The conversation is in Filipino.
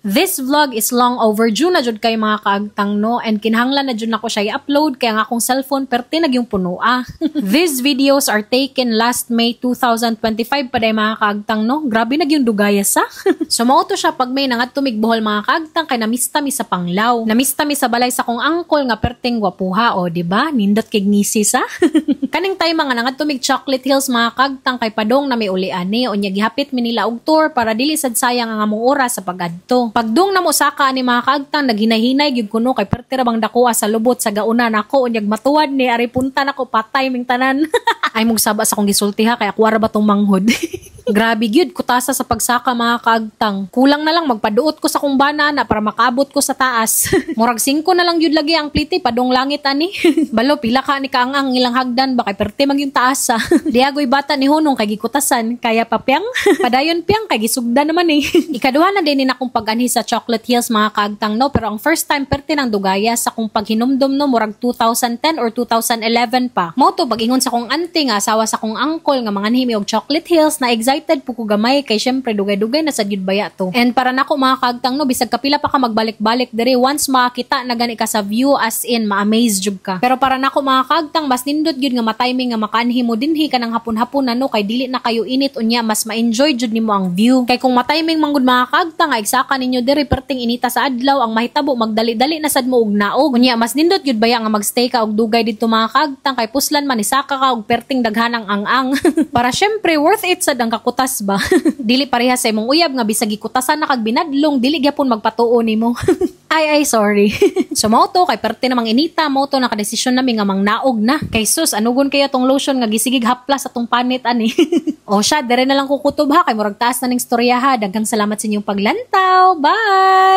This vlog is long overdue na jud kay mga kaagtang no, and kinahanglan na jud nako siya i-upload kaya nga akong cellphone perti nagyong puno ah. These videos are taken last May 2025 pa day mga kaagtang no. Grabe nagyong dugaya sa. So mao to siya pag may nangadto mig Bohol mga kaagtang kay namista mi sa Panglao. Namista mi sa balay sa kong angkol nga perting gwapuha o di ba? Nindot kay ngisi sa. Kaning time mga nangadto mig Chocolate Hills mga kaagtang kay padong na may uli ani unya gihapit mi nila og tour para dili sad sayang ang among oras sa pagadto. Pagdung na mo saka ni mga kaagtang naghinay-hinay gyud kuno kay perti ra bang dakuha sa lubot sa gauna nako unyag matuwad ni ari punta nako patay ming tanan. Ay mong saba sa kong gisulti ha kay ako ra ba tong manghod. Grabe gyud kutasa sa pagsaka mga kaagtang. Kulang na lang magpaduot ko sa kong banana para makabot ko sa taas. Murag 5 na lang gyud lagi ang pliti padong langit ani. Balo pila ka ni kaangang ilang hagdan ba kay perti mag yung taas sa. Diagoy bata ni hunong kay gikutasan kaya papyang padayon piyang kay gisugda naman eh. Ikaduha na din akong pag-anhi sa Chocolate Hills mga kaagtang no, pero ang first time perti nang dugaya sa kong paghinumdum no murag 2010 or 2011 pa. Mo to pag-ingon sa kong auntie nga asawa sa kong uncle nga manganhimi og Chocolate Hills na excited po ko gamay kay syempre dugay-dugay na sa gyud baya to. And para nako mga kaagtang no bisag kapila pa ka magbalik-balik diri once makakita na gani ka sa view as in ma-amaze jud ka. Pero para nako mga kaagtang mas nindot gyud nga ma-timing nga makaanhi mo dinhi kanang hapon-hapon no kay dili na kayo init unya mas ma-enjoy jud nimo ang view. Kay kung ma-timing manggod mga kaagtang nga eksaka ninyo diri perting inita sa adlaw ang mahitabo magdali-dali na sad mo og naog. Unya mas nindot gyud baya nga magstay ka og dugay didto mga kaagtang kay puslan man isaka ka og perting daghanang ang-ang. Para syempre worth it sad ang kakutas ba. Dili pareha sa imong uyab nga bisag ikutasan na kag binadlong dili gyapon magpatuo nimo. Ay sorry. So mao to kay perti namang inita mao to nakadesisyon nami nga mangnaog na. Kay sus anugon kaya tong lotion nga gisigig haplas atong panit ani. O siya dire na lang kukutob ha kay murag taas na ning storya ha. Daghang salamat sa inyong paglantaw. Bye.